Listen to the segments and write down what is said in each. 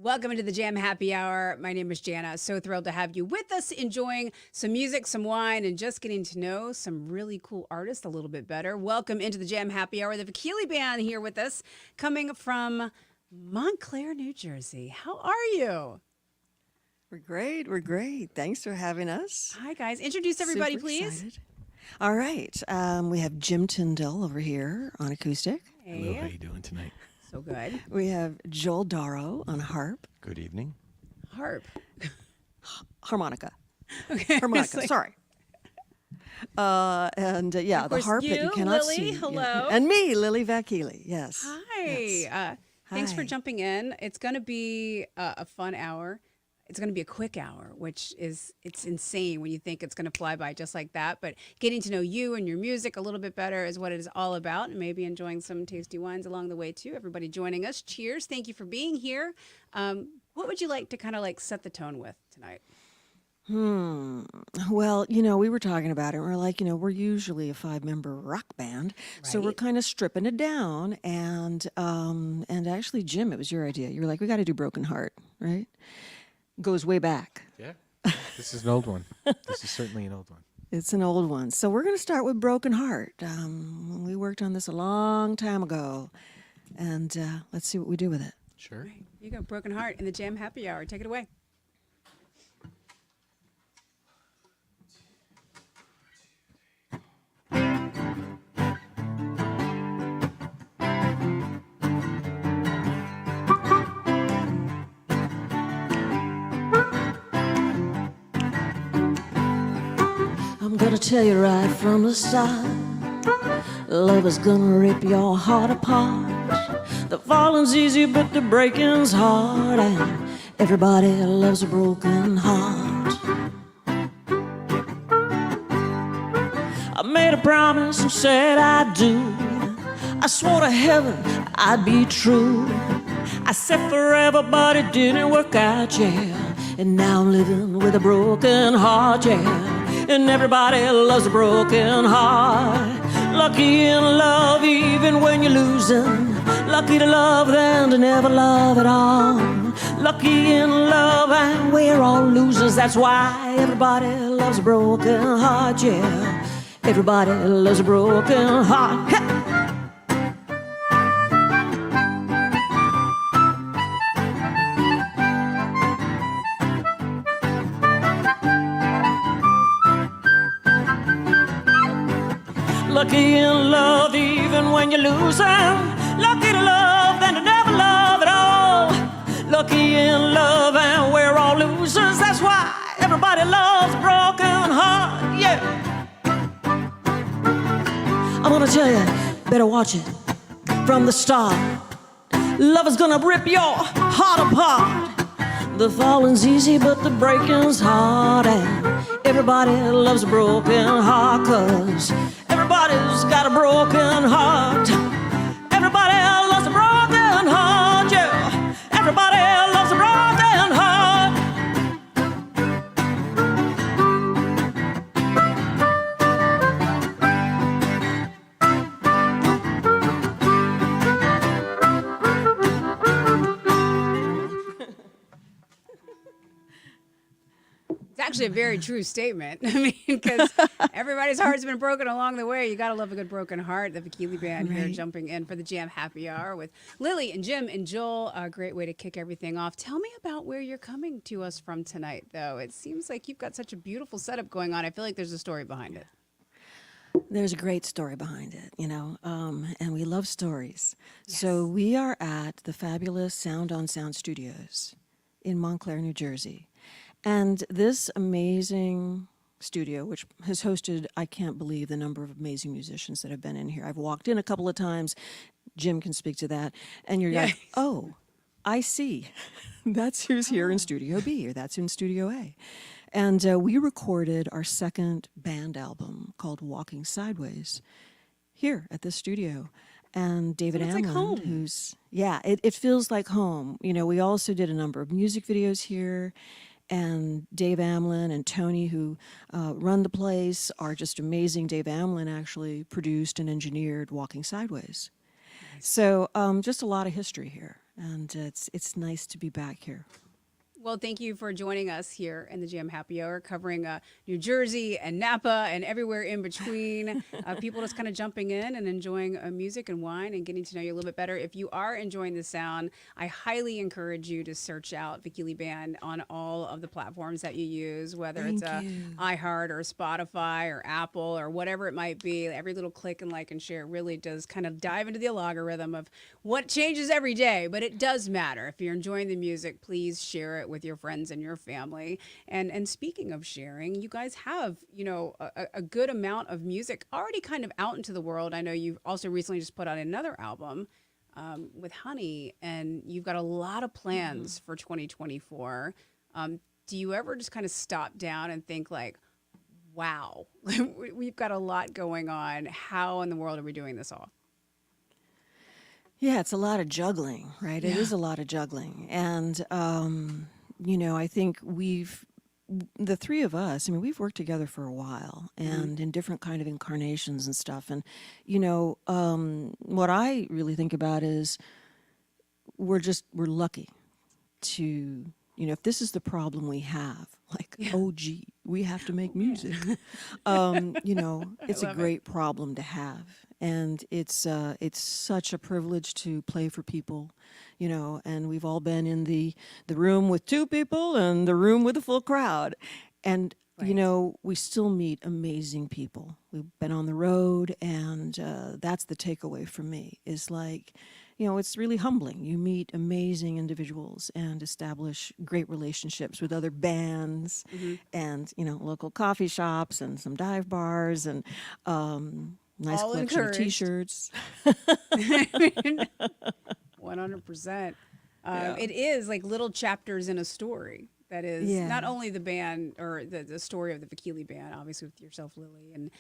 Welcome into the Jam Happy Hour. My name is Jana. So thrilled to have you with us, enjoying some music, some wine, and just getting to know some really cool artists a little bit better. Welcome into the Jam Happy Hour. The Vakili Band here with us, coming from Montclair, New Jersey. How are you? We're great. We're great. Thanks for having us. Hi, guys. Introduce everybody, Super please. excited. All right. We have Jim Tyndall over here on acoustic. Hey. Hello, how you doing tonight? So good. We have Joel Darrow on harp. Good evening. Harp. Harmonica. Okay. Harmonica. Sorry. And yeah, Of the course, harp that you cannot Lily, see. hello. Yeah. And me, Lily Vakili. Yes. Hi. Yes. Thanks for Hi. jumping in. It's going to be a fun hour. It's going to be a quick hour, which is, it's insane when you think it's going to fly by just like that. But getting to know you and your music a little bit better is what it is all about. And maybe enjoying some tasty wines along the way too. Everybody joining us. Cheers. Thank you for being here. What would you like to kind of like set the tone with tonight? Well, we were talking about it. And we're like, we're usually a 5-member rock band, so we're Right. kind of stripping it down. And actually, Jim, it was your idea. You were like, we got to do Broken Heart, right? Goes way back. Yeah. This is an old one. This is certainly an old one. It's an old one. So we're going to start with Broken Heart. We worked on this a long time ago, and let's see what we do with it. Sure. Here you go. Broken Heart in the Jam Happy Hour. Take it away. I'm gonna tell you right from the start, love is gonna rip your heart apart. The falling's easy, but the breaking's hard, and everybody loves a broken heart. I made a promise and said I'd do. I swore to heaven I'd be true. I said forever, but it didn't work out, yeah. And now I'm living with a broken heart, yeah. And everybody loves a broken heart. Lucky in love even when you're losing. Lucky to love and to never love at all. Lucky in love and we're all losers. That's why everybody loves a broken heart, yeah. Everybody loves a broken heart. Hey! Lucky in love even when you're losing. Lucky to love than to never love at all. Lucky in love and we're all losers. That's why everybody loves a broken heart, yeah. I'm gonna tell you, better watch it from the start. Love is gonna rip your heart apart. The falling's easy, but the breaking's hard, and everybody loves a broken heart, 'cause everybody's got a broken heart. Everybody loves a broken heart, yeah. Everybody loves a broken heart. It's actually a very true statement. I mean, because everybody's heart's been broken along the way. You got to love a good broken heart. The Vakili Band here Right. jumping in for the Jam Happy Hour with Lily and Jim and Joel. A great way to kick everything off. Tell me about where you're coming to us from tonight, though. It seems like you've got such a beautiful setup going on. I feel like there's a story behind it. There's a great story behind it, and we love stories. So we are at the fabulous Sound on Sound Studios in Montclair, New Jersey. And this amazing studio, which has hosted, I can't believe the number of amazing musicians that have been in here. I've walked in a couple of times. Jim can speak to that. And you're like, oh, I see. That's who's here in Studio B, or that's in Studio A. And we recorded our second band album called Walking Sideways here at this studio. And David it's like Amlin, home. who's, it feels like home. We also did a number of music videos here. And Dave Amlin and Tony, who run the place, are just amazing. Dave Amlin actually produced and engineered Walking Sideways. So just a lot of history here, and it's nice to be back here. Well, thank you for joining us here in the Jam Happy Hour, covering New Jersey and Napa and everywhere in between. People just kind of jumping in and enjoying music and wine and getting to know you a little bit better. If you are enjoying the sound, I highly encourage you to search out Vakili Band on all of the platforms that you use, whether it's Thank you. iHeart or Spotify or Apple or whatever it might be. Every little click and like and share really does kind of dive into the algorithm of what changes every day, but it does matter. If you're enjoying the music, please share it with your friends and your family. And speaking of sharing, you guys have, a good amount of music already kind of out into the world. I know you've also recently just put out another album with Honey, and you've got a lot of plans for 2024. Do you ever just kind of stop down and think like, wow, we've got a lot going on. How in the world are we doing this all? Yeah, it's a lot of juggling, right? It is a lot of juggling. And, I think the three of us, we've worked together for a while and in different kind of incarnations and stuff. And, what I really think about is we're we're lucky to, if this is the problem we have, like, oh, gee, we have to make music. It's a great problem to have. And it's such a privilege to play for people, and we've all been in the room with two people and the room with a full crowd. And, we still meet amazing people. We've been on the road, and that's the takeaway for me is like, it's really humbling. You meet amazing individuals and establish great relationships with other bands and, local coffee shops and some dive bars and nice All collection encouraged. of T-shirts. 100%. It is like little chapters in a story that is not only the band or the story of the Vakili Band, obviously with yourself, Lily. And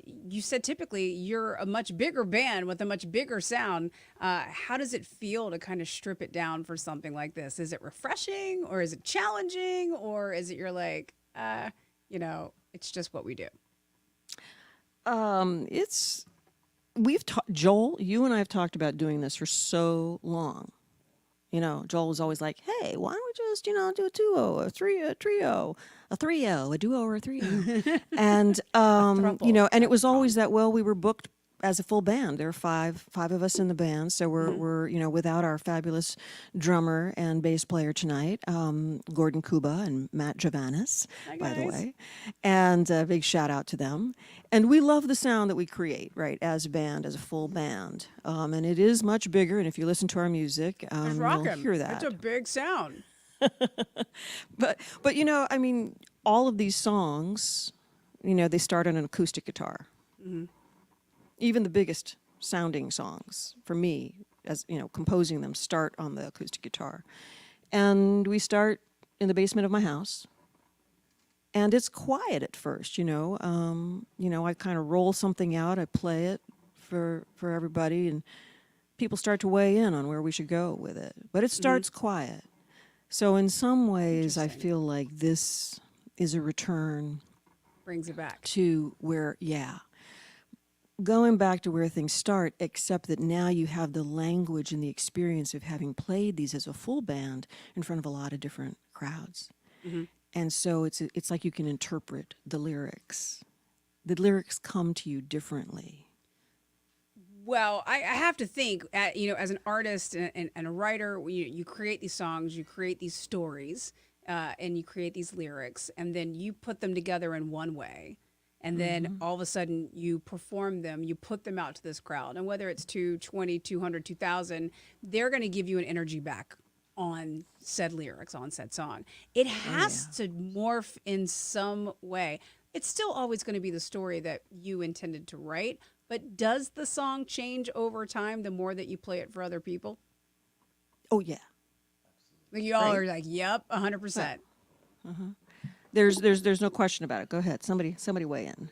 you said typically you're a much bigger band with a much bigger sound. How does it feel to kind of strip it down for something like this? Is it refreshing or is it challenging or is it you're like, it's just what we do? Joel, you and I have talked about doing this for so long. Joel was always like, hey, why don't we just, do a duo, a trio, a duo or a trio. And, and it was always that, well, we were booked as a full band. There are five of us in the band. So we're without our fabulous drummer and bass player tonight, Gordon Kuba and Matt Javanis, by the way. And a big shout out to them. And we love the sound that we create, right, as a band, as a full band. And it is much bigger. And if you listen to our music, you'll hear that. It's a big sound. But all of these songs, they start on an acoustic guitar. Even the biggest sounding songs, for me, as composing them, start on the acoustic guitar. And we start in the basement of my house. And it's quiet at first, I kind of roll something out, I play it for everybody, and people start to weigh in on where we should go with it. But it starts quiet. So in some ways, I feel like this is a return. Brings it back. To where, going back to where things start, except that now you have the language and the experience of having played these as a full band in front of a lot of different crowds. And so it's like you can interpret the lyrics. The lyrics come to you differently. Well, I have to think, as an artist and a writer, you create these songs, you create these stories, and you create these lyrics, and then you put them together in one way. And then all of a sudden you perform them, you put them out to this crowd. And whether it's 220, 200, 2,000, they're going to give you an energy back on said lyrics, on said song. It has to morph in some way. It's still always going to be the story that you intended to write, but does the song change over time the more that you play it for other people? Oh, yeah. Like you all are like, yep, 100%. There's no question about it. Go ahead. Somebody weigh in.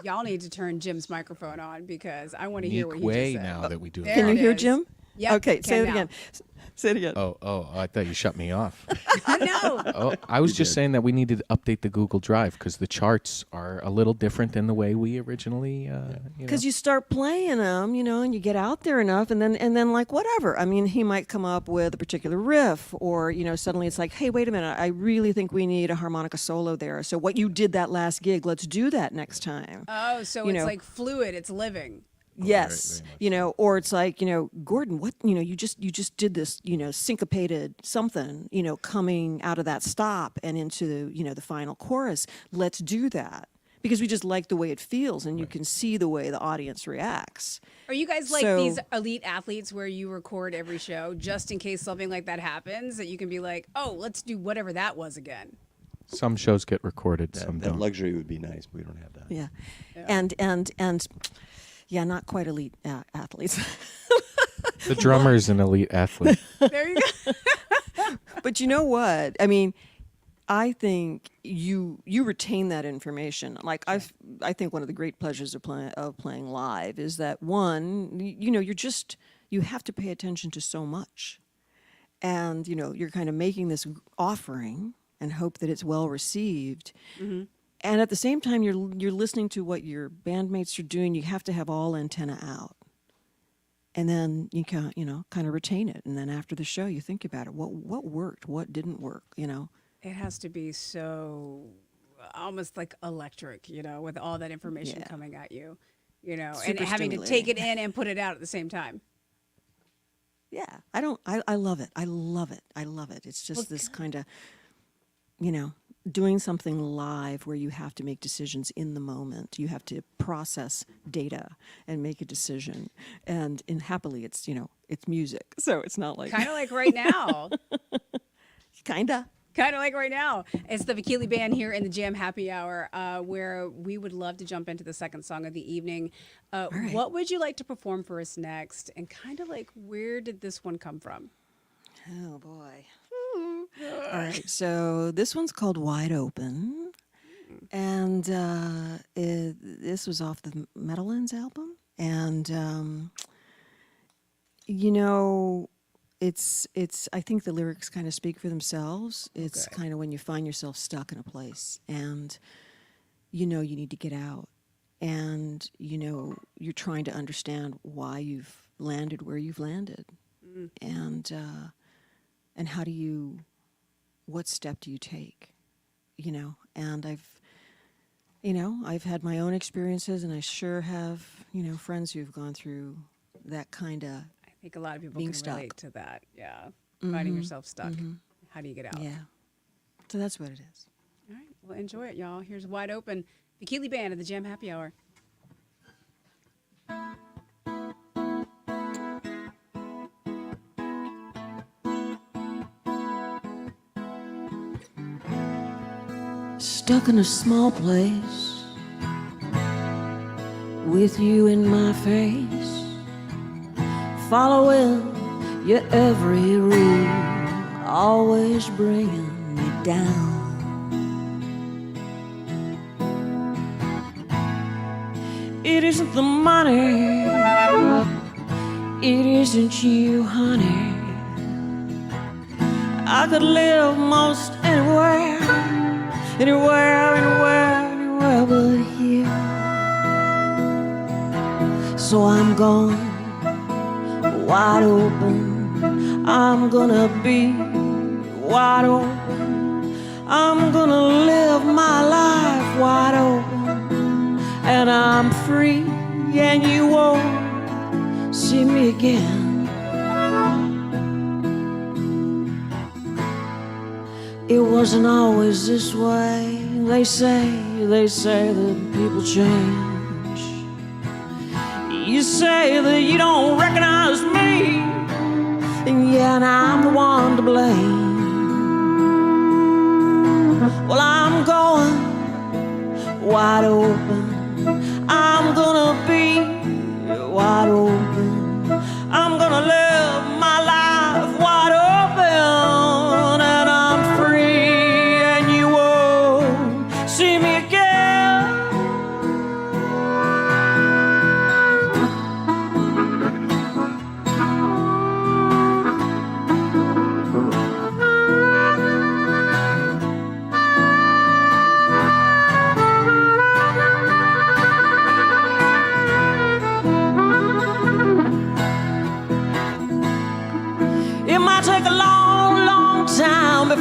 Y'all need to turn Jim's microphone on because I want to hear what he Way just said. now that we do There Can you it hear is. Jim? Yep, Okay, can say it now. again. Say it again. Oh, I thought you shut me off. No. Oh, I was just saying that we needed to update the Google Drive because the charts are a little different than the way we originally, Because you start playing them, and you get out there enough, and then like whatever. I mean, he might come up with a particular riff, or suddenly it's like, hey, wait a minute, I really think we need a harmonica solo there. So what you did that last gig, let's do that next time. Oh, so You it's know. like fluid. It's living. Yes, very much or it's like, Gordon, what, you just did this, syncopated something, coming out of that stop and into, the final chorus. Let's do that because we just like the way it feels, and you can see the way the audience reacts. Are you guys like So- these elite athletes where you record every show just in case something like that happens, that you can be like, oh, let's do whatever that was again? some shows get recorded, some That don't. luxury would be nice, but we don't have that. Yeah. And yeah, not quite elite athletes. The drummer's an elite athlete. There you go. But you know what? I mean, I think you retain that information. Like I think one of the great pleasures of playing live is that one, you have to pay attention to so much, and you're kind of making this offering and hope that it's well received. Mm-hmm. And at the same time, you're listening to what your bandmates are doing. You have to have all antenna out, and then you can kind of retain it. And then after the show, you think about it. What worked? What didn't work? It has to be so almost like electric, with all that information Yeah. coming at you, and Super having to take it stimulating. in and put it out at the same time. Yeah, I love it. I love it. I love it. It's just this kind of, doing something live where you have to make decisions in the moment. You have to process data and make a decision. And happily, it's, it's music. So it's not like, Kind of like right now. kinda. Kind of like right now. It's the Vakili Band here in the Jam Happy Hour, where we would love to jump into the second song of the evening. right. What would you like to perform for us next? And kind of like, where did this one come from? Oh, boy. All right, so this one's called Wide Open. And this was off the Meadowlands album. And, it's I think the lyrics kind of speak for themselves. It's Okay. kind of when you find yourself stuck in a place and you need to get out, and you're trying to understand why you've landed where you've landed. And how do you, what step do you take? And I've had my own experiences, and I sure have friends who've gone through that kind of. I think a lot of people Being can stuck. relate to that. Yeah. Finding yourself stuck. How do you get out? Yeah. So that's what it is. All right. Well, enjoy it, y'all. Here's Wide Open. Vakili Band at the Jam Happy Hour. Stuck in a small place with you in my face, following your every rule, always bringing me down. It isn't the money, it isn't you, honey. I could live most anywhere, anywhere but here. So I'm going wide open. I'm gonna be wide open. I'm gonna live my life wide open. And I'm free, and you won't see me again. It wasn't always this way. They say that people change. You say that you don't recognize me, and yeah, and I'm the one to blame. Well, I'm going wide open. I'm gonna be wide open. I'm gonna live my life wide open, and I'm free, and you won't see me again.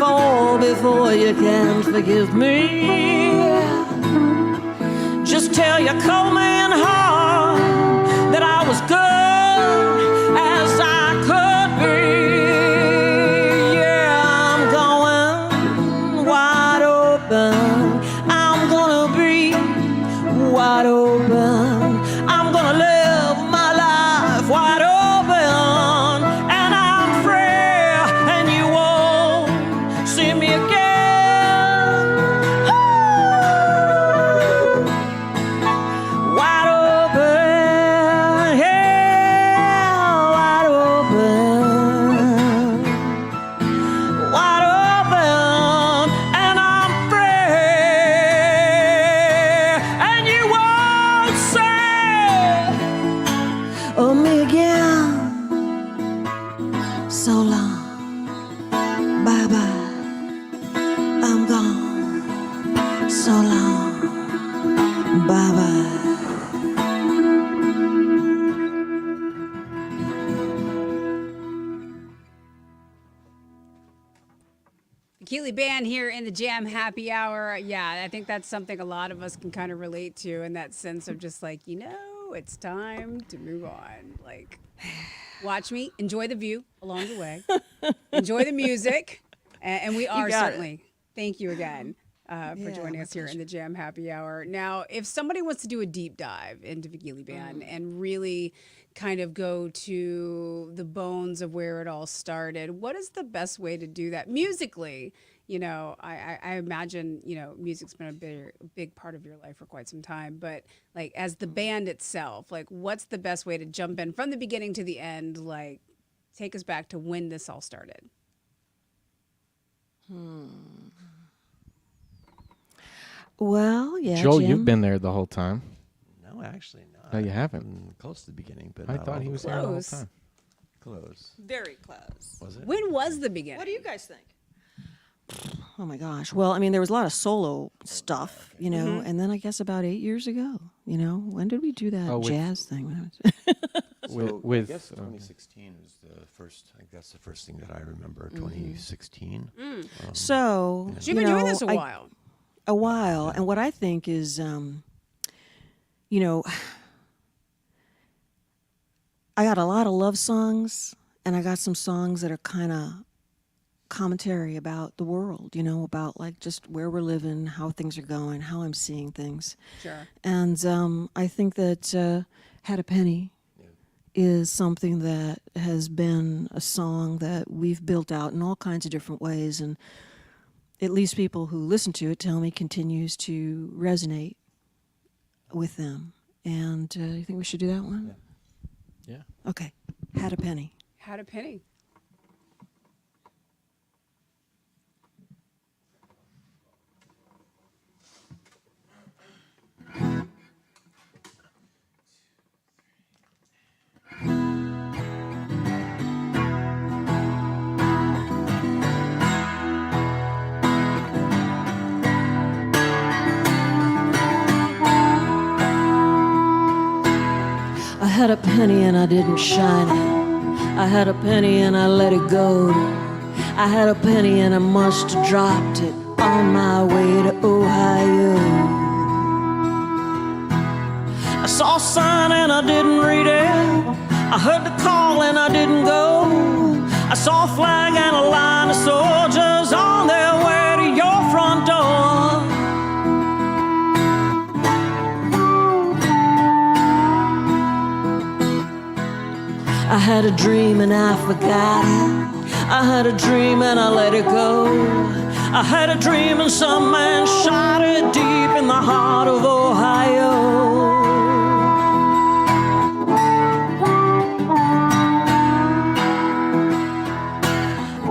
fall before you can forgive me. Just tell your cold man heart that I was good as I could be. Yeah, I'm going wide open. I'm gonna be wide open. I'm gonna live my life wide open. And I'm free, and you won't see me again. Wide open, yeah, wide open, wide open, and I'm free, and you won't say of me again. So long, bye bye, I'm gone. So long, bye bye. Vakili Band here in the Jam Happy Hour. Yeah, I think that's something a lot of us can kind of relate to, in that sense of just like, it's time to move on. Like, watch me, enjoy the view along the way, enjoy the music, and we are got it. certainly. Thank you again for Yeah, joining my us here in pleasure. the Jam Happy Hour. Now, if somebody wants to do a deep dive into Vakili Band and really kind of go to the bones of where it all started, what is the best way to do that musically? I imagine, music's been a big part of your life for quite some time, but like as the band itself, like what's the best way to jump in from the beginning to the end? Like take us back to when this all started. Well, yeah, Joel, Jim. you've been there the whole time. No, actually not. No, you haven't. Close to the beginning, but I not thought all he the was way. there the whole Close. time. Close. Very close. Was it? When was the beginning? What do you guys think? Oh my gosh. Well, I mean, there was a lot of solo stuff, and then I guess about 8 years ago, when did we do that Oh, with- jazz thing? So with- I guess 2016 was the first. I think that's the first thing that I remember. 2016. So, You've been doing this a I- while. a while. And what I think is, I got a lot of love songs, and I got some songs that are kind of commentary about the world, about like just where we're living, how things are going, how I'm seeing things. Sure. And I think that Had a Penny is something that has been a song that we've built out in all kinds of different ways, and at least people who listen to it tell me continues to resonate with them. And you think we should do that one? Yeah. Okay. Had a Penny. Had a penny. I had a penny and I didn't shine it. I had a penny and I let it go. I had a penny and I must have dropped it on my way to Ohio. I saw a sign and I didn't read it. I heard the call and I didn't go. I saw a flag and a line of soldiers on their way to your front door. I had a dream and I forgot it. I had a dream and I let it go. I had a dream and some man shot it deep in the heart of Ohio.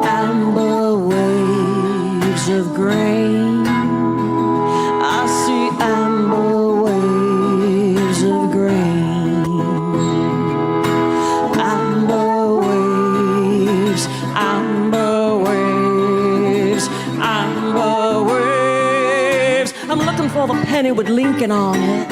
Amber waves of grain. I see amber waves of grain. Amber waves, amber waves, amber waves. I'm looking for the penny with Lincoln on it.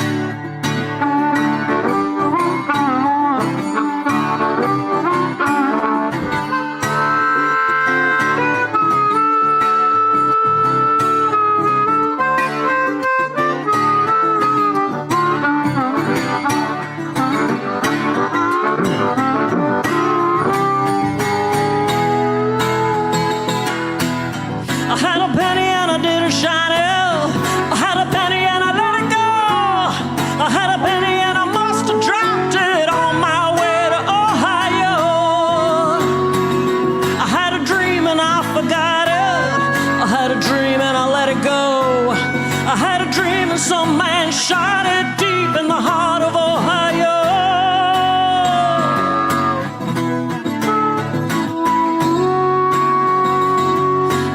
had a dream and I let it go. I had a dream and some man shot it deep in the heart of Ohio.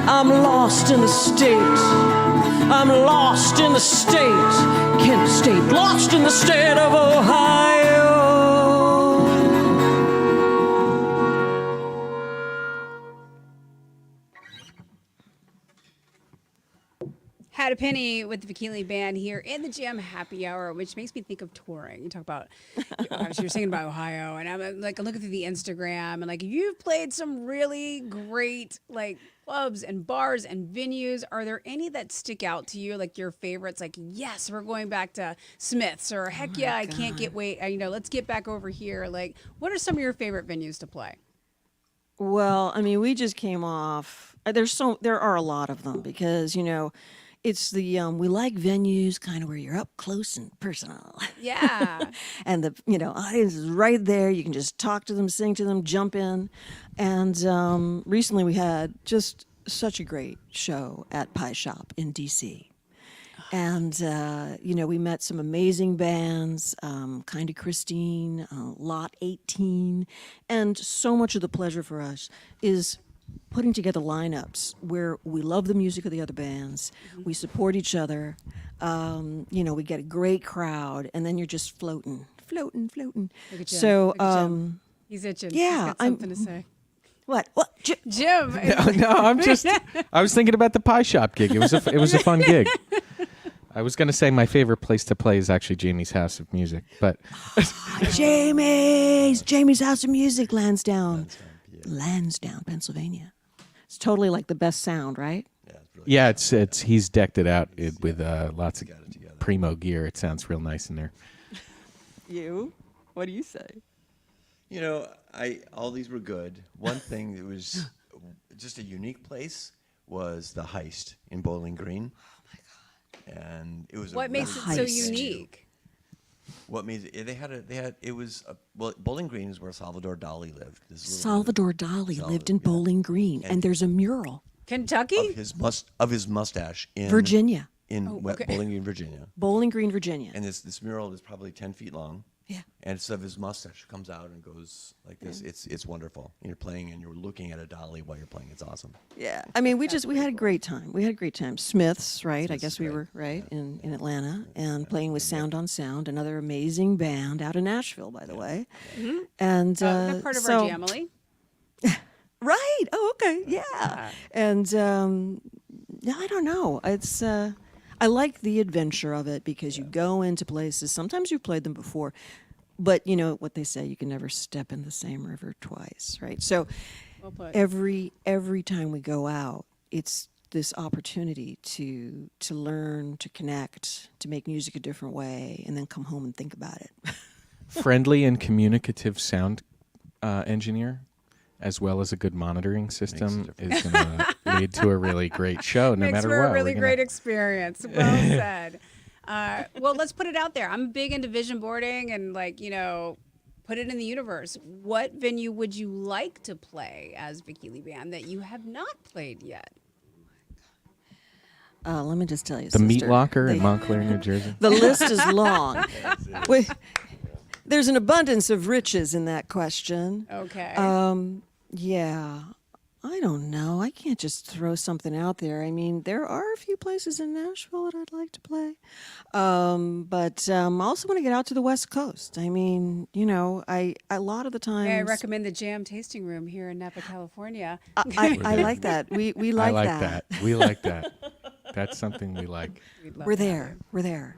I'm lost in the state. I'm lost in the state. Kent State, lost in the state of Ohio. Had a penny with the Vakili Band here in the Jam Happy Hour, which makes me think of touring. You talk about, obviously you're singing about Ohio, and I'm like looking through the Instagram, and like you've played some really great like clubs and bars and venues. Are there any that stick out to you, like your favorites? Like, yes, we're going back to Smith's, or heck yeah, I can't get wait. Let's get back over here. Like, what are some of your favorite venues to play? Well, I mean, we just came off. There are a lot of them because it's the we like venues kind of where you're up close and personal. Yeah. And the audience is right there. You can just talk to them, sing to them, jump in. And recently we had just such a great show at Pie Shop in DC. And we met some amazing bands, Kind of Christine, Lot 18, and so much of the pleasure for us is putting together lineups where we love the music of the other bands, we support each other, we get a great crowd, and then you're just floating. Look at Jim. So, Look at Jim. He's itching. yeah, He's got something to say. What? Jim. No, I was thinking about the Pie Shop gig. It was a fun gig. I was going to say my favorite place to play is actually Jamie's House of Music, but Jamie's House of Music, Lansdowne, Pennsylvania. It's totally like the best sound, right? Yeah, it's really yeah, it's he's decked it out with lots of primo gear. It sounds real nice in there. You? What do you say? all these were good. One thing that was just a unique place was the Heist in Bowling Green. And it was What makes it so unique? What made it? Bowling Green is where Salvador Dali lived. Salvador Dali lived in Bowling Green, and there's a mural. Kentucky? Of his mustache in Virginia. Bowling Green, Virginia. Bowling Green, Virginia. And this mural is probably 10 feet long. Yeah. And it's of his mustache. It comes out and goes like this. It's wonderful. And you're playing and you're looking at a dolly while you're playing. It's awesome. Yeah. I mean, we had a great time. We had a great time. Smith's, right? I guess we were, right, in Atlanta, and playing with Sound on Sound, another amazing band out of Nashville, by the way. Mm-hmm. And they're part of our Jamily. Right. Oh, okay. Yeah. And I don't know. It's I like the adventure of it because you go into places. Sometimes you've played them before, but you know what they say: you can never step in the same river twice, right? So every time we go out, it's this opportunity to learn, to connect, to make music a different way, and then come home and think about it. Friendly and communicative sound engineer, as well as a good monitoring system, is going to lead to a really great show, no matter what. Makes for a really great experience. Well said. Well, let's put it out there. I'm big into vision boarding and, put it in the universe. What venue would you like to play as Vakili Band that you have not played yet? Let me just tell you, the sister, Meat Locker in Montclair, New Jersey. The list is long. There's an abundance of riches in that question. Okay. Yeah, I don't know. I can't just throw something out there. I mean, there are a few places in Nashville that I'd like to play. But I also want to get out to the West Coast. I mean, a lot of the times... I recommend the Jam Tasting Room here in Napa, California. I like that. We like that. I like that. We like that. That's something we like. We're there.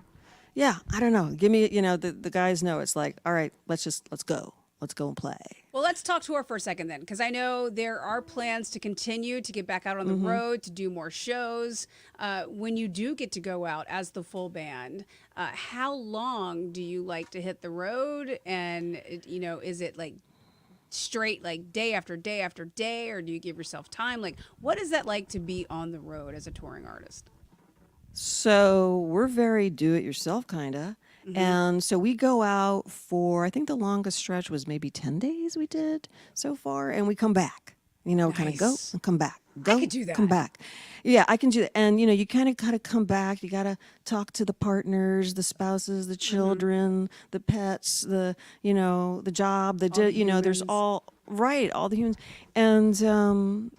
Yeah, I don't know. Give me, the guys know. It's like, all right, let's go. Let's go and play. Well, let's talk tour for a second then, because I know there are plans to continue to get back out on the road, to do more shows. When you do get to go out as the full band, how long do you like to hit the road? And, is it like straight, like day after day after day, or do you give yourself time? Like, what is that like to be on the road as a touring artist? So we're very do-it-yourself, kind of. Mm-hmm. And so we go out for, I think the longest stretch was maybe 10 days we did so far, and we come back. kind of go Nice. and come back. Go, could do come that. back. Yeah, I can do that. And, you kind of gotta come back. You gotta talk to the partners, the spouses, the children, the pets, the job, there's humans. all the humans. And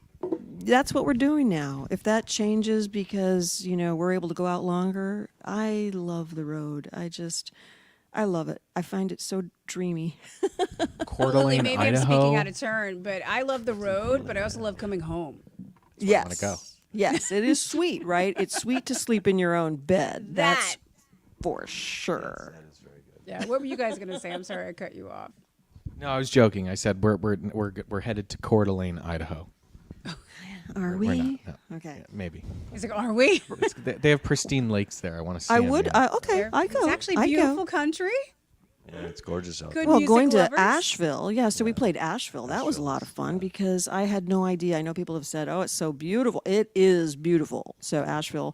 that's what we're doing now. If that changes because, we're able to go out longer, I love the road. I love it. I find it so dreamy. Coeur Well, Lily, d'Alene, maybe I'm speaking Idaho. out of turn, but I love the road, but I also love coming home. Yes. wanna go. Yes, it is sweet, right? It's sweet to sleep in your own bed. That's That. for sure. Yeah. What were you guys gonna say? I'm sorry I cut you off. No, I was joking. I said we're headed to Coeur d'Alene, Idaho. Are We're we? not. No. Okay. Yeah, maybe. He's like, are we? They have pristine lakes there. I want to see. I 'em, would. yeah. Okay, I go. It's actually I beautiful go. country. Yeah, it's gorgeous out Good there. Well, music going to lovers. Asheville, yeah. So we played Asheville. That was a lot of fun because I had no idea. I know people have said, "Oh, it's so beautiful." It is beautiful. So Asheville,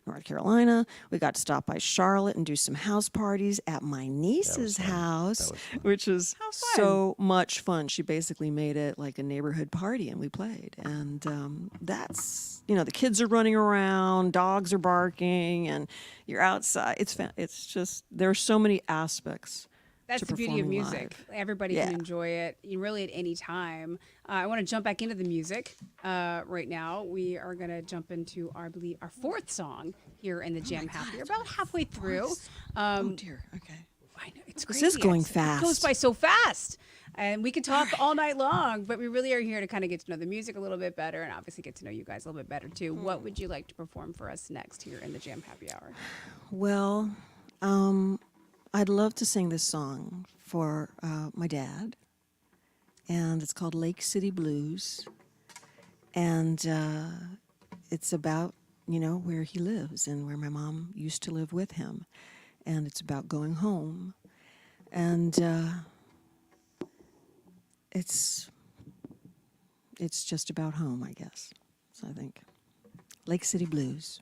North Carolina. We got to stop by Charlotte and do some house parties at my niece's house, which was fun. so much fun. She basically made it like a neighborhood party, and we played. And that's the kids are running around, dogs are barking, and you're outside. It's just there's so many aspects. That's to the beauty of performing music. live. Everybody Yeah. can enjoy it really at any time. I want to jump back into the music right now. We are going to jump into our fourth song here in the Jam Happy. We're about halfway through. Oh dear. Okay. I know it's This crazy. is going It goes fast. by so fast, and we could talk all night long. But we really are here to kind of get to know the music a little bit better, and obviously get to know you guys a little bit better too. What would you like to perform for us next here in the Jam Happy Hour? Well, I'd love to sing this song for my dad, and it's called Lake City Blues, and it's about where he lives and where my mom used to live with him, and it's about going home, and it's just about home, I guess. So I think Lake City Blues.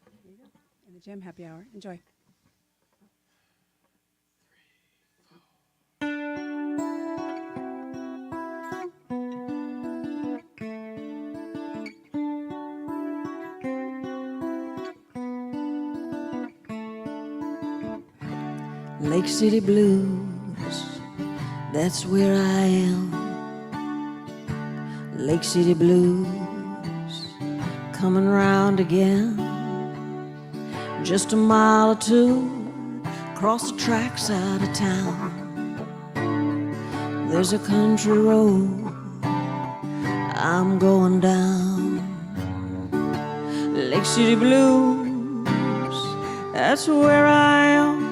In the Jam Happy Hour, enjoy. Lake City Blues, that's where I am. Lake City Blues, coming round again. Just a mile or two across the tracks out of town. There's a country road I'm going down. Lake City Blues, that's where I am.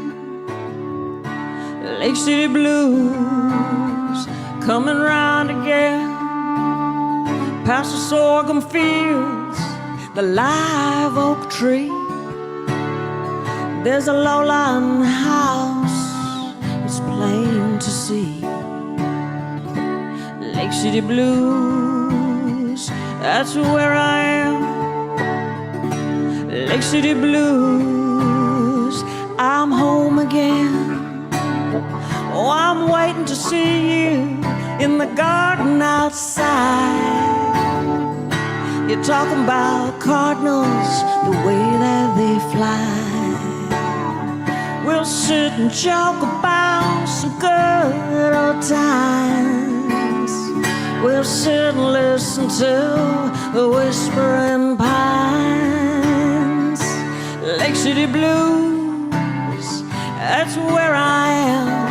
Lake City Blues, coming round again. Past the sorghum fields, the live oak tree. There's a low-lying house, it's plain to see. Lake City Blues, that's where I am. Lake City Blues, I'm home again. Oh, I'm waiting to see you in the garden outside. You're talking about cardinals, the way that they fly. We'll sit and joke about some good old times. We'll sit and listen to the whispering pines. Lake City Blues, that's where I am.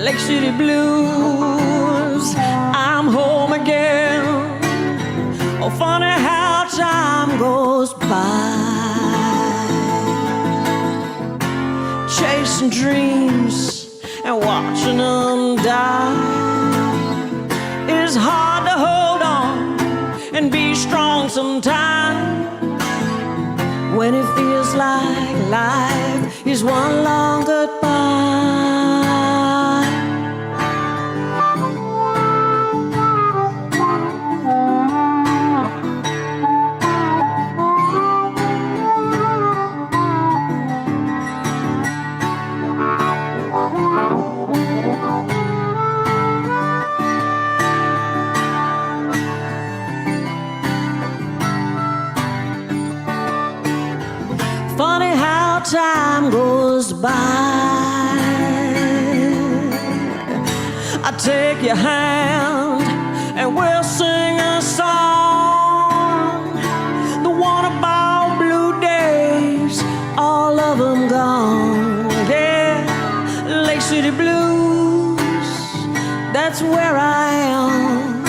Lake City Blues, I'm home again. Oh, funny how time goes by. Chasing dreams and watching them die. It's hard to hold on and be strong sometimes when it feels like life is one long goodbye. time goes by, I take your hand and we'll sing a song. The one about blue days, all of them gone. Yeah, Lake City Blues, that's where I am.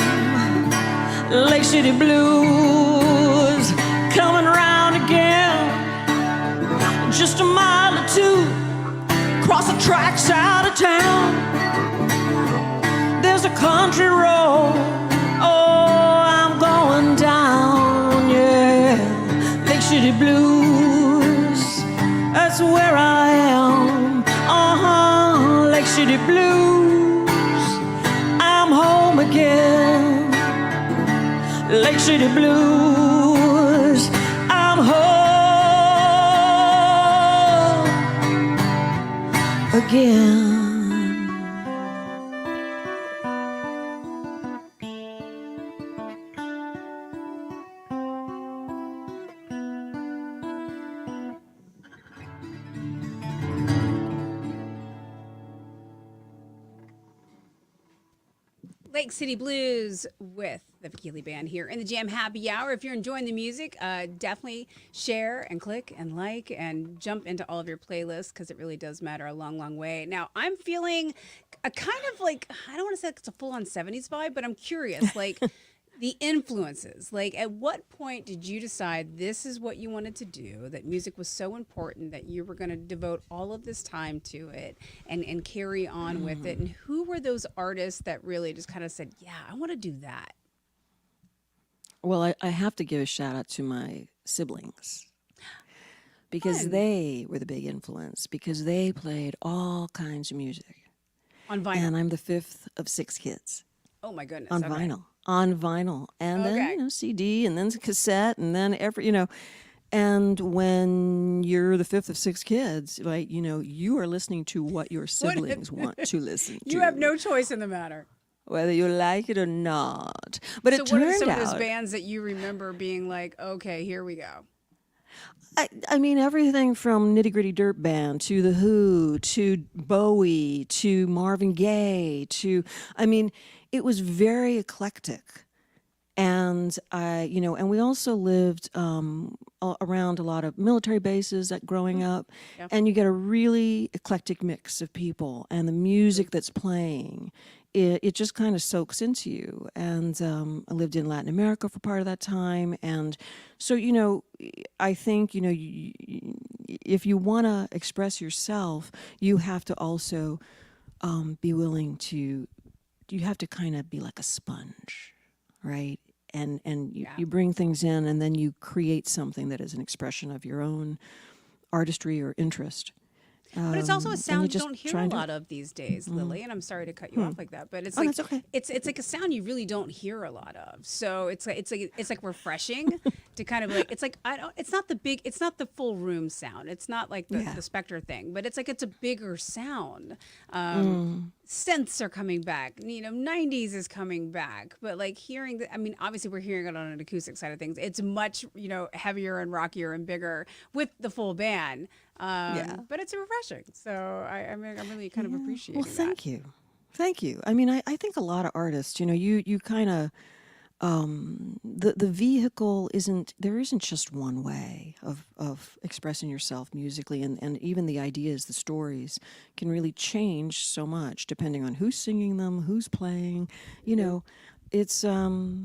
Lake City Blues, coming round again. Just a mile or two, cross the tracks out of town. There's a country road, oh, I'm going down, yeah. Lake City Blues, that's where I am. Lake City Blues, I'm home again. Lake City Blues, I'm home again. Lake City Blues with the Vakili Band here in the Jam Happy Hour. If you're enjoying the music, definitely share and click and like and jump into all of your playlists because it really does matter a long, long way. Now, I'm feeling a kind of like, I don't want to say it's a full-on 70s vibe, but I'm curious, like the influences. Like, at what point did you decide this is what you wanted to do, that music was so important that you were going to devote all of this time to it and carry on with it? And who were those artists that really just kind of said, yeah, I want to do that? Well, I have to give a shout out to my siblings because Fun. they were the big influence, because they played all kinds of music. On vinyl. And I'm the fifth of 6 kids. Oh my goodness. On okay. vinyl. On vinyl. And Okay. then, CD, and then cassette, and then and when you're the fifth of 6 kids, like, you are listening to what your siblings want to listen to. You have no choice in the matter. Whether you like it or not. But So it what are turned some out, of those bands that you remember being like, okay, here we go? I mean, everything from Nitty Gritty Dirt Band to The Who to Bowie to Marvin Gaye it was very eclectic. And and we also lived around a lot of military bases growing up, Yeah. and you get a really eclectic mix of people, and the music that's playing, it just kind of soaks into you. And I lived in Latin America for part of that time, and so I think if you want to express yourself, you have to also be willing to. You have to kind of be like a sponge, right? And you bring things in, and then you create something that is an expression of your own artistry or interest. But it's also a sound you just don't hear try a and do lot of these days, Lily. And I'm sorry to cut you off like that, but it's Oh, like that's okay. it's like a sound you really don't hear a lot of. So it's like refreshing to kind of like, it's like it's not the full room sound. It's not like the Spectre thing, but it's like it's a bigger sound. Synths are coming back. 90s is coming back. But like hearing obviously we're hearing it on an acoustic side of things. It's much heavier and rockier and bigger with the full band. But it's refreshing. So I'm really kind of appreciating Well, thank you. I mean, I think a lot of artists, you kind of, the vehicle there isn't just one way of expressing yourself musically, and even the ideas, the stories can really change so much depending on who's singing them, who's playing, it's, anyway,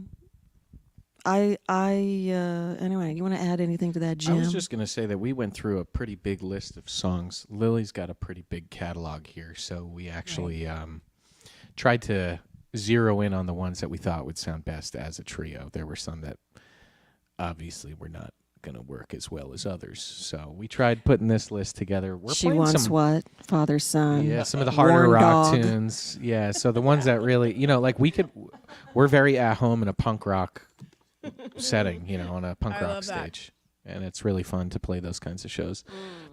you want to add anything to that, Jim? I was just going to say that we went through a pretty big list of songs. Lily's got a pretty big catalog here, so we actually tried to zero in on the ones that we thought would sound best as a trio. There were some that obviously were not going to work as well as others, so we tried putting this list together. She Wants What? Father, Son. Yeah, some of the harder Warn rock Dog. tunes. Yeah, so the ones that really, like we're very at home in a punk rock setting, on a punk I rock love that. stage, and it's really fun to play those kinds of shows.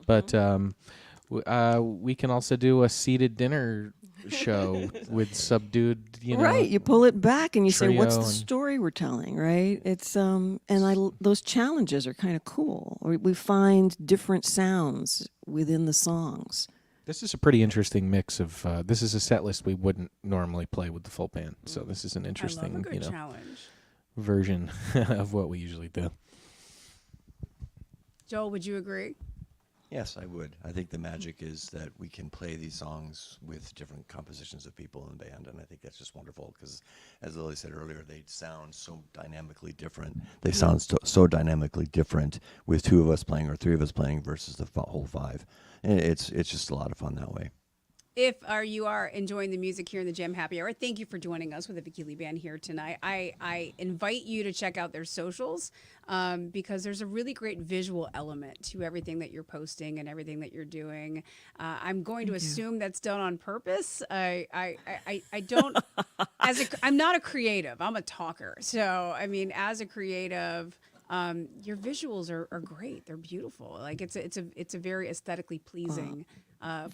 But We can also do a seated dinner show with subdued, Right, you pull it back and you say, "What's trio the and- story we're telling?" Right? It's those challenges are kind of cool. We find different sounds within the songs. This is a pretty interesting mix of. This is a set list we wouldn't normally play with the full band, so this is an I love a interesting, good challenge. version of what we usually do. Joel, would you agree? Yes, I would. I think the magic is that we can play these songs with different compositions of people in the band, and I think that's just wonderful because, as Lily said earlier, they sound so dynamically different. They sound so dynamically different with two of us playing or three of us playing versus the whole five. And it's just a lot of fun that way. If you are enjoying the music here in the Jam Happy Hour, thank you for joining us with the Vakili Band here tonight. I invite you to check out their socials because there's a really great visual element to everything that you're posting and everything that you're doing. I'm going to assume that's done on purpose. I don't I'm not a creative. I'm a talker. So I mean, as a creative. Your visuals are great. They're beautiful. Like it's a very aesthetically pleasing.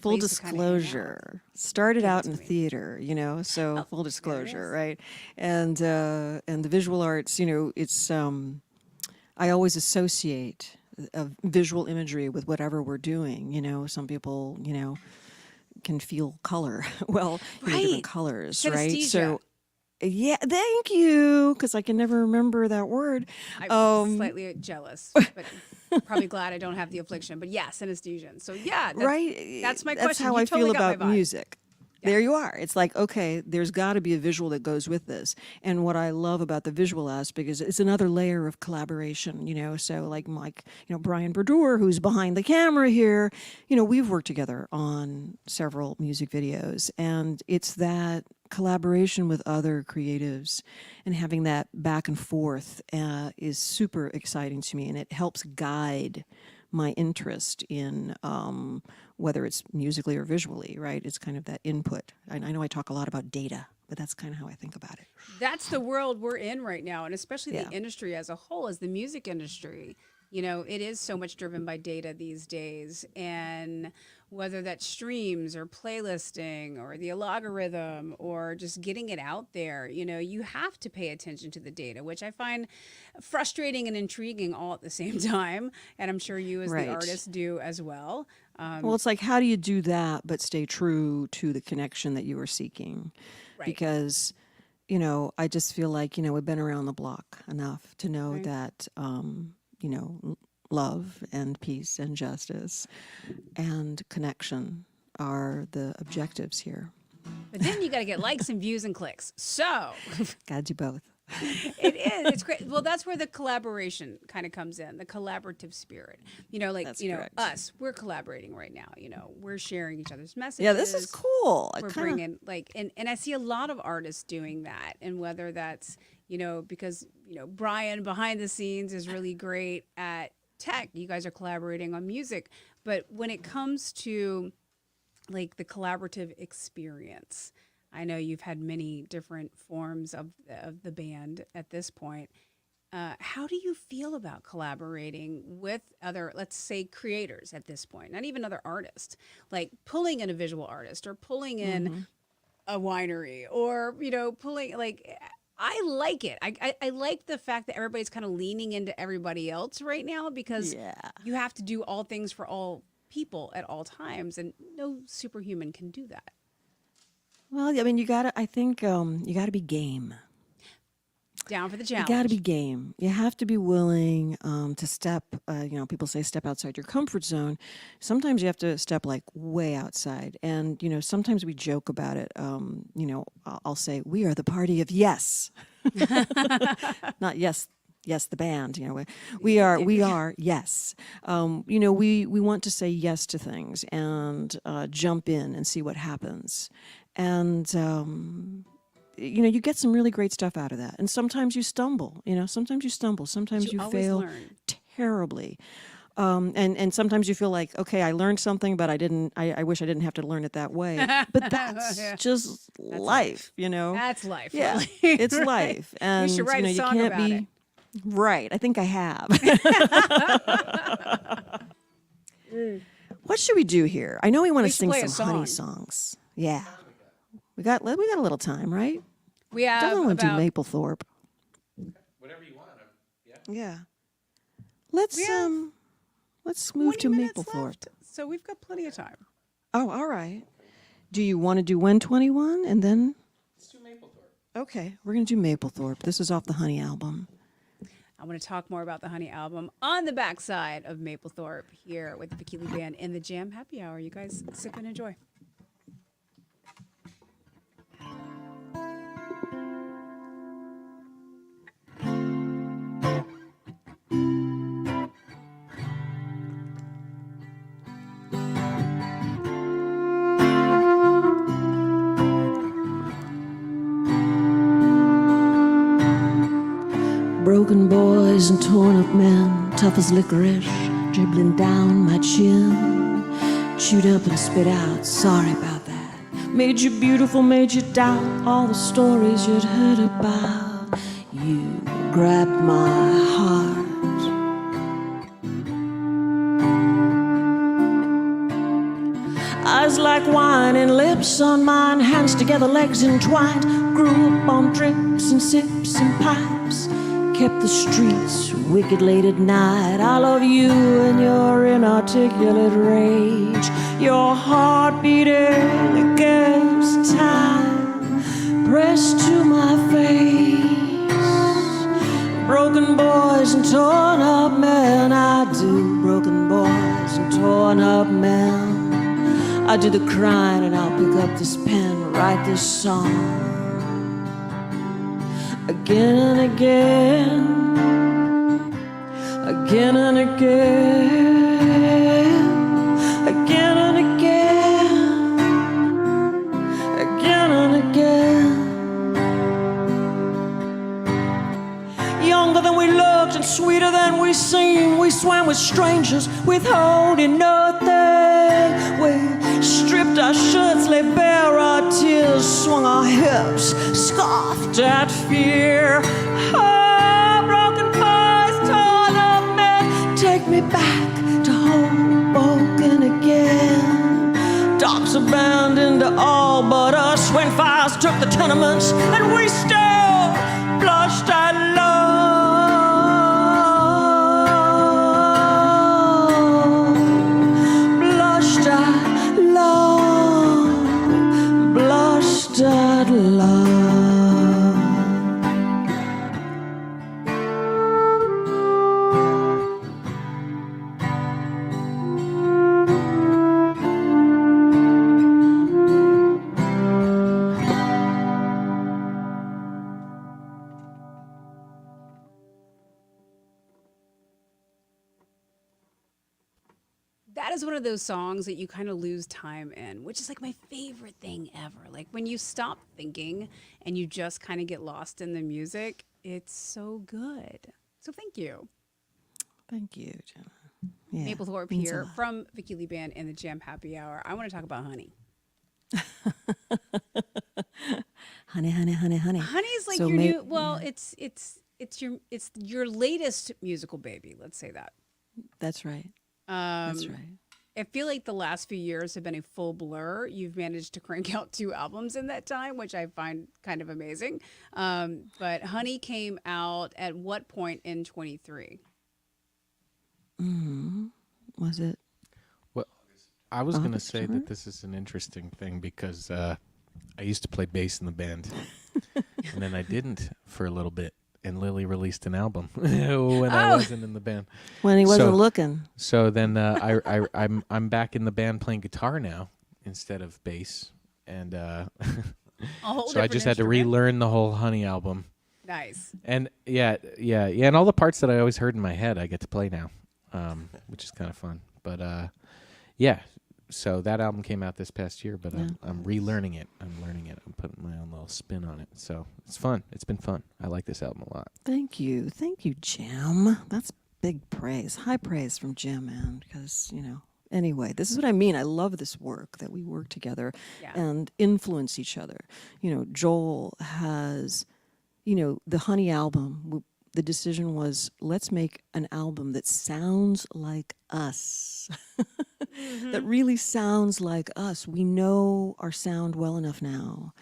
Full place to kinda hang out. disclosure, started out to in me. theater, so full disclosure, is. right? And the visual arts, it's I always associate visual imagery with whatever we're doing. Some people, can feel color. Well, Right. different colors, right? Synesthesia. So. Yeah, thank you, because I can never remember that word. I'm slightly jealous, but probably glad I don't have the affliction. But yeah, synesthesia. So yeah, Right? That's my That's question. how You I totally feel got my about vibe. music. There you are. It's like, okay, there's got to be a visual that goes with this. And what I love about the visual aspect is it's another layer of collaboration, So like Brian Berdour, who's behind the camera here, we've worked together on several music videos, and it's that collaboration with other creatives and having that back and forth is super exciting to me, and it helps guide my interest in whether it's musically or visually, right? It's kind of that input. I know I talk a lot about data, but that's kind of how I think about it. That's the world we're in right now, and especially Yeah. the industry as a whole, as the music industry. It is so much driven by data these days, and whether that's streams or playlisting or the algorithm or just getting it out there, you have to pay attention to the data, which I find frustrating and intriguing all at the same time. And I'm sure you as Right. the artist do as well. Well, it's like, how do you do that but stay true to the connection that you are seeking? Right. Because, I just feel like, we've been around the block enough to know Right. that, love and peace and justice and connection are the objectives here. But then you got to get likes and views and clicks. So Got to do both. it is. It's great. Well, that's where the collaboration kind of comes in, the collaborative spirit. That's correct. Us, we're collaborating right now. We're sharing each other's messages. Yeah, this is cool. We're bringing and I see a lot of artists doing that. And whether that's, because, Brian behind the scenes is really great at tech. You guys are collaborating on music. But when it comes to like the collaborative experience, I know you've had many different forms of the band at this point. How do you feel about collaborating with other, let's say, creators at this point? Not even other artists, like pulling in a visual artist or pulling in a winery or, pulling like. I like it. I like the fact that everybody's kind of leaning into everybody else right now because you have to do all things for all people at all times, and no superhuman can do that. Well, I mean, you gotta be game. Down for the You challenge. gotta be game. You have to be willing to step, people say step outside your comfort zone. Sometimes you have to step like way outside. And, sometimes we joke about it. I'll say, we are the party of yes. Not yes, the band, we are yes. We want to say yes to things and jump in and see what happens. And, you get some really great stuff out of that. And sometimes you stumble, sometimes you always fail learn. terribly. And sometimes you feel like, okay, I learned something, but I wish I didn't have to learn it that way. But that's just life, That's life. Yeah, really. it's life. And should write a you song can't about be it. right. I think I have. What should we do here? I know we want We to should sing play a some honey song. songs. Yeah. We got a little time, right? We have Definitely want to do about Maplethorpe. Whatever you want. Yeah. Yeah. Let's We have let's move 20 to minutes Maplethorpe. left, so we've got plenty of time. Oh, all right. Do you want to do When 21 and then? Let's do Maplethorpe. Okay, we're going to do Maplethorpe. This is off the Honey album. I want to talk more about the Honey album on the backside of Maplethorpe here with the Vakili Band in the Jam Happy Hour. You guys sip and enjoy. Broken boys and torn up men, tough as licorice, dribbling down my chin. Chewed up and spit out, sorry about that. Made you beautiful, made you doubt all the stories you'd heard about. You grabbed my heart. Eyes like wine and lips on mine, hands together, legs entwined. Grew up on drinks and sips and pipes. Kept the streets wicked late at night. I love you and your inarticulate rage. Your heart beating against time, pressed to my face. Broken boys and torn up men, I do. Broken boys and torn up men. I do the crying and I'll pick up this pen, write this song. Again and again, again and again, again and again, again and again. Younger than we looked and sweeter than we seemed. We swam with strangers, withholding nothing. We stripped our shirts, lay bare our tears, swung our hips, scoffed at fear. Oh, broken boys, torn up men, take me back to Hoboken again. Docks abandoned all but us when fires took the tenements, and we still blushed at love. Blushed at love. Blushed at love. That is one of those songs that you kind of lose time in, which is like my favorite thing ever. Like when you stop thinking and you just kind of get lost in the music, it's so good. So thank you. Thank you, Jenna. Yeah, Maplethorpe means a here lot. from Vakili Band and the Jam Happy Hour. I want to talk about honey. Honey, honey, honey, honey. Honey is like So your ma- new. Well, it's your latest musical baby. Let's say that. That's right. Um, That's right. I feel like the last few years have been a full blur. You've managed to crank out 2 albums in that time, which I find kind of amazing. But Honey came out at what point in 23? Was it? Well, I was going to August, say right? that this is an interesting thing because I used to play bass in the band, and then I didn't for a little bit. And Lily released an album when I wasn't in the band. When he wasn't So- looking. So then I'm back in the band playing guitar now instead of bass, and A whole so I different just had to instrument? relearn the whole Honey album. Nice. And yeah, and all the parts that I always heard in my head, I get to play now, which is kind of fun. But yeah, so that album came out this past year, but I'm relearning it. I'm learning it. I'm putting my own little spin on it. So it's fun. It's been fun. I like this album a lot. Thank you, Jim. That's big praise, high praise from Jim, man. Because anyway, this is what I mean. I love this work that we work together Yeah. and influence each other. Joel has, the Honey album. The decision was, let's make an album that sounds like us. that really sounds like us. We know our sound well enough now.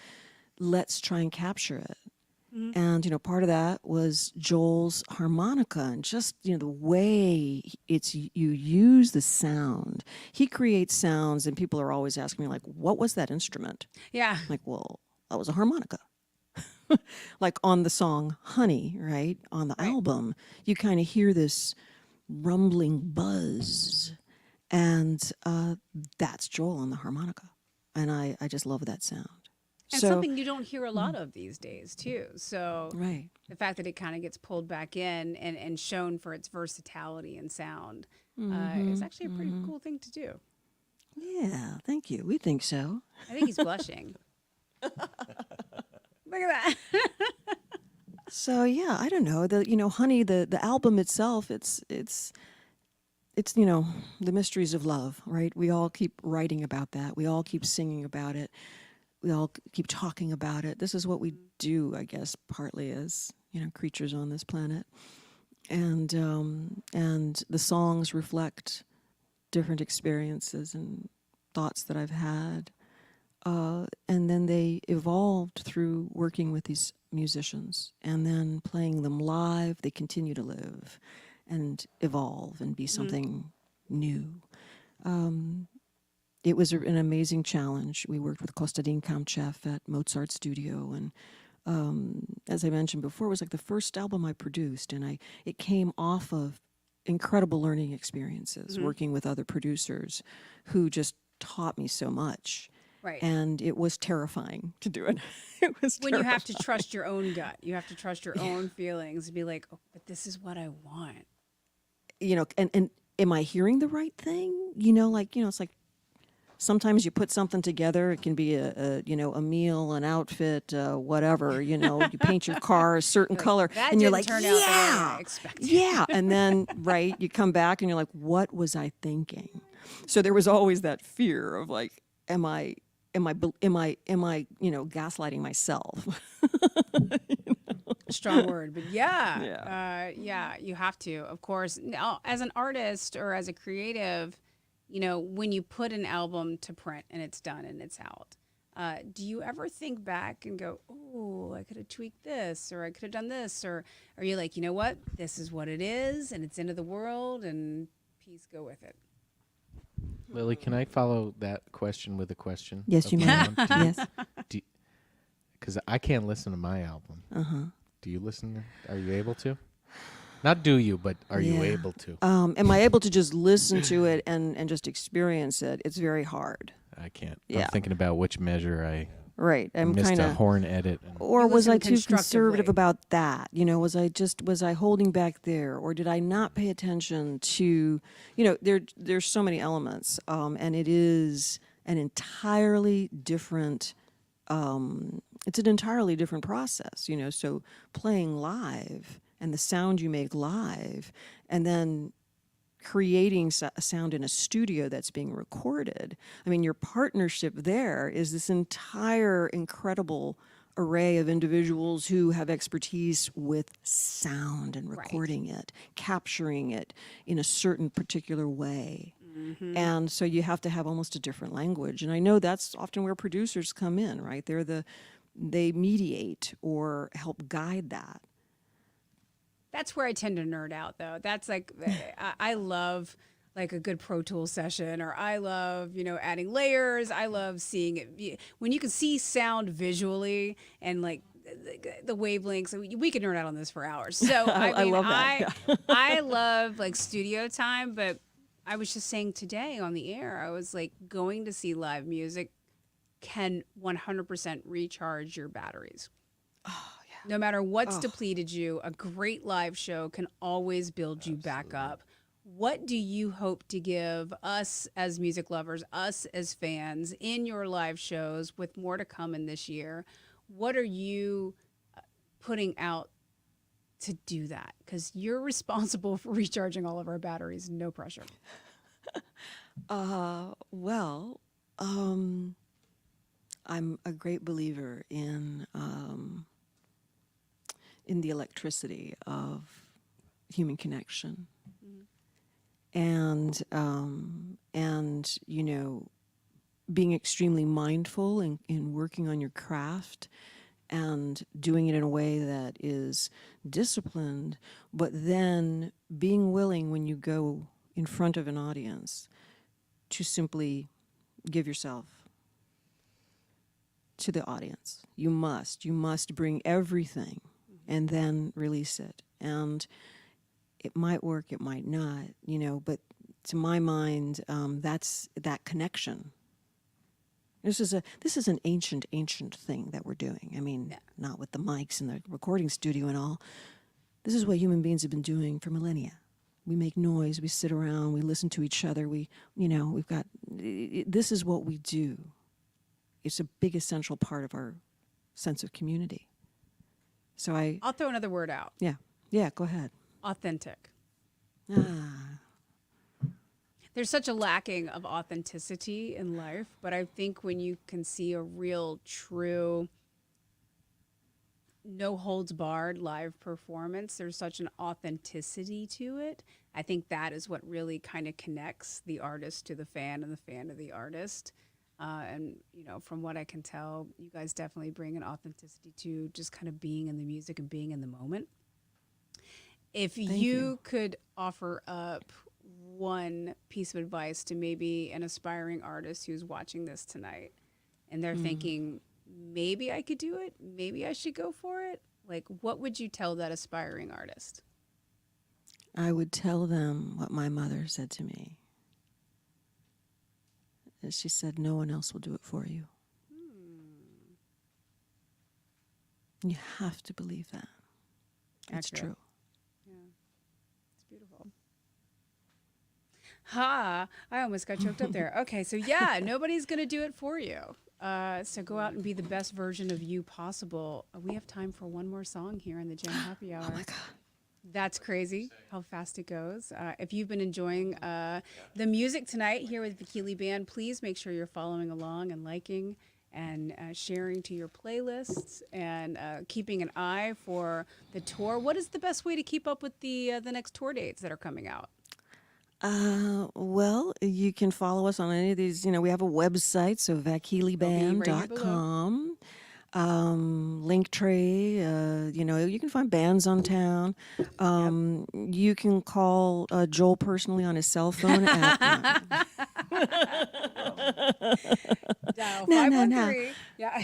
Let's try and capture it. And, part of that was Joel's harmonica and just, the way you use the sound. He creates sounds and people are always asking me like, what was that instrument? Yeah. I'm like, well, that was a harmonica. Like on the song Honey, right? On the album, you kind of hear this rumbling buzz. And that's Joel on the harmonica. And I just love that sound. And So, something you don't hear a lot of these days, too. So right. the fact that it kind of gets pulled back in and shown for its versatility and sound is actually a pretty cool thing to do. Yeah, thank you. We think so. I think he's blushing. Look at that. So yeah, I don't know. Honey, the album itself, it's the mysteries of love, right? We all keep writing about that. We all keep singing about it. We all keep talking about it. This is what we do, I guess, partly as creatures on this planet, and the songs reflect different experiences and thoughts that I've had, and then they evolved through working with these musicians, and then playing them live. They continue to live, and evolve and be something new. It was an amazing challenge. We worked with Kostadin Kamchev at Mozart Studio, and as I mentioned before, it was like the first album I produced, and it came off of incredible learning experiences, working with other producers who just taught me so much. Right. And it was terrifying to do it. It was When you have terrifying. to trust your own gut, you have to trust your own feelings and be like, oh, but this is what I want. And am I hearing the right thing? It's like sometimes you put something together. It can be a meal, an outfit, whatever. You paint your car a certain color, That and you're didn't like, turn out the way I yeah, expected. yeah. And then you come back and you're like, what was I thinking? So there was always that fear of like, am I gaslighting myself? Strong word, but yeah, you have to, of course. Now, as an artist or as a creative, when you put an album to print and it's done and it's out, do you ever think back and go, oh, I could have tweaked this, or I could have done this, or are you like, you know what, this is what it is, and it's into the world, and peace, go with it? Lily, can I follow that question with a question? Yes, of you my may. own? Yes. Because I can't listen to my album. Uh-huh. Do you listen? Are you able to? Not do you, but are you Yeah. able to? Am I able to just listen to it and just experience it? It's very hard. I can't. Yeah. I'm thinking about which measure I Right. I'm missed kind a of. horn edit. Or You was I listen too conservative constructively. about that? Was I holding back there, or did I not pay attention to? There's so many elements, and it is an entirely different. It's an entirely different process. So playing live and the sound you make live, and then creating a sound in a studio that's being recorded. I mean, your partnership there is this entire incredible array of individuals who have expertise with sound and recording it, capturing it in a certain particular way. And so you have to have almost a different language. And I know that's often where producers come in, right? They mediate or help guide that. That's where I tend to nerd out, though. That's like, I love like a good Pro Tools session, or I love, adding layers. I love seeing it. When you can see sound visually and like the wavelengths, we could nerd out on this for hours. So I mean, love that. I love like studio time, but I was just saying today on the air, I was like, going to see live music can 100% recharge your batteries. No matter what's depleted you, a great live show can always build you back up. What do you hope to give us as music lovers, us as fans in your live shows, with more to come in this year? What are you putting out to do that? Because you're responsible for recharging all of our batteries. No pressure. Well, I'm a great believer in the electricity of human connection. and you know, being extremely mindful in working on your craft and doing it in a way that is disciplined, but then being willing when you go in front of an audience to simply give yourself to the audience. You must bring everything and then release it. And it might work, it might not, you know, but to my mind, that's that connection. This is an ancient thing that we're doing. I mean, not with the mics and the recording studio and all. This is what human beings have been doing for millennia. We make noise, we sit around, we listen to each other, this is what we do. It's a big essential part of our sense of community. So I'll throw another word out. Yeah, go ahead. Authentic. Ah, There's such a lacking of authenticity in life, but I think when you can see a real, true, no holds barred live performance, there's such an authenticity to it. I think that is what really kind of connects the artist to the fan and the fan to the artist. And, you know, from what I can tell, you guys definitely bring an authenticity to just kind of being in the music and being in the moment. If you could offer up one piece of advice to maybe an aspiring artist who's watching this tonight and they're thinking, maybe I could do it, maybe I should go for it, like, what would you tell that aspiring artist? I would tell them what my mother said to me. She said, no one else will do it for you. You have to believe that. It's Accurate. true. It's beautiful. Ha! I almost got choked up there. Okay, so yeah, nobody's going to do it for you. So go out and be the best version of you possible. We have time for one more song here in the Jam Happy Hour. Oh my God. That's crazy how fast it goes. If you've been enjoying the music tonight here with Vakili Band, please make sure you're following along and liking and sharing to your playlists and keeping an eye for the tour. What is the best way to keep up with the next tour dates that are coming out? Well, you can follow us on any of these. You know, we have a website, so vakiliband.com. Linktree, you know, you can find bands on town. You can call Joel personally on his cell phone at Dial No. 513. Yeah.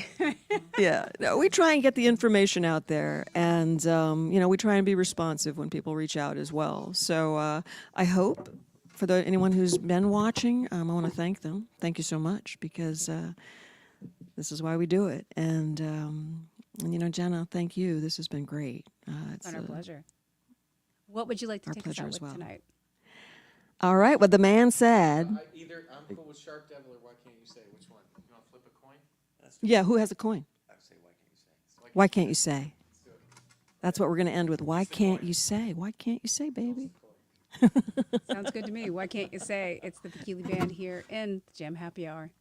yeah, no, we try and get the information out there, and you know, we try and be responsive when people reach out as well. So I hope for anyone who's been watching, I want to thank them. Thank you so much, because this is why we do it. And you know, Jenna, thank you. This has been great. It's our pleasure. What would you like to our take us pleasure out as with well. tonight? All right, what the man said. Either I'm cool with Shark Devil or Why Can't You Say? Which one? You want to flip a coin? Yeah, who has a coin? I would say, why can't you say? Why can't you say? That's what we're going to end with. Why can't you say? Why can't you say, baby? Sounds good to me. Why can't you say? It's the Vakili Band here in the Jam Happy Hour.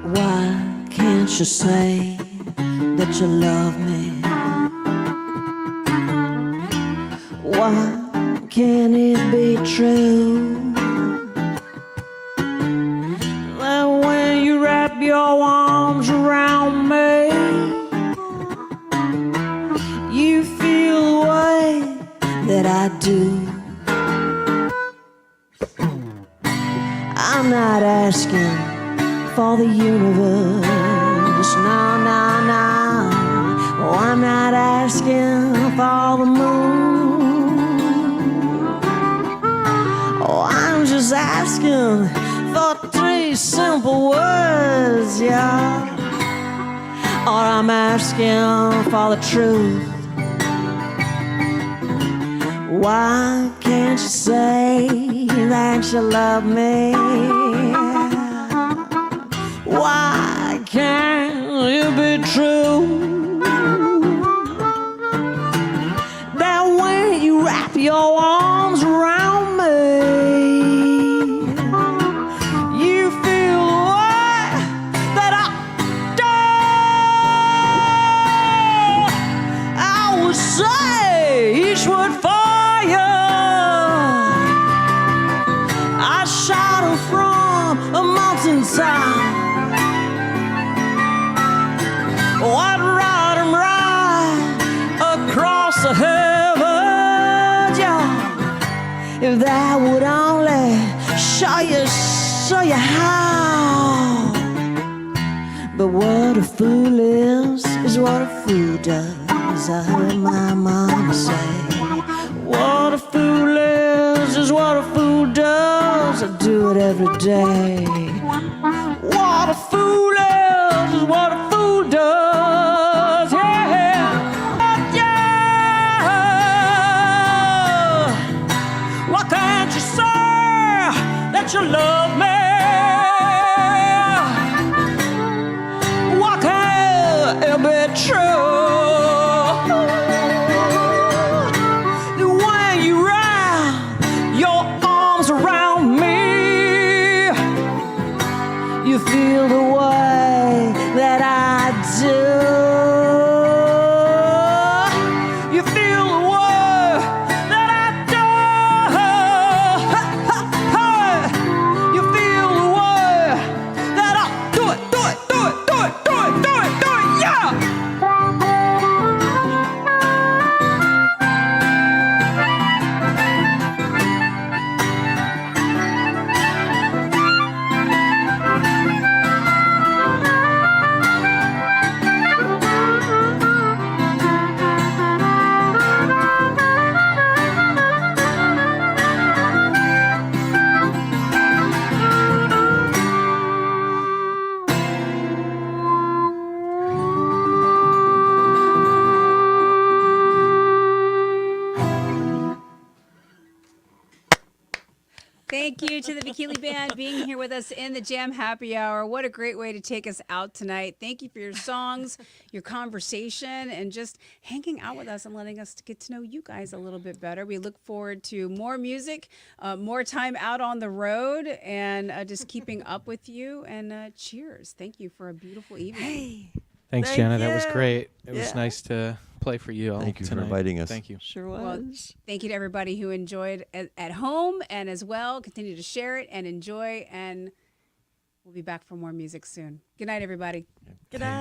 Why can't you say that you love me? Why can't it be true that when you wrap your arms around me, you feel the way that I do? I'm not asking for the universe, no, no, no. Oh, I'm not asking for the moon. Oh, I'm just asking for 3 simple words, yeah. Or I'm asking for the truth. Why can't you say that you love me? Why can't it be true that when you wrap your arms around me. You feel the way that I do. I would say each word fire. I shot her from a mountainside. Oh, I'd ride him right across the heavens, yeah. If that would only show you how. But what a fool is what a fool does. I heard my mama say. What a fool is what a fool does. I do it every day. What a fool is what a fool does. Yeah, yeah. Why can't you say that you love me? Why can't it be true? When you wrap your arms around me, you feel the way that I do. You feel the way that I do. You feel the way that I do it, do it, do it, do it, do it, do it, do it, yeah. Thank you to the Vakili Band being here with us in the Jam Happy Hour. What a great way to take us out tonight. Thank you for your songs, your conversation, and just hanging out with us and letting us get to know you guys a little bit better. We look forward to more music, more time out on the road, and just keeping up with you. And cheers. Thank you for a beautiful evening. Hey, Thanks, Thank Jana. That was you. great. It was Yeah. nice to play for you all Thank you for tonight. inviting us. Thank you. sure Well, was. thank you to everybody who enjoyed at home and as well. Continue to share it and enjoy, and we'll be back for more music soon. Good night, everybody. Good night.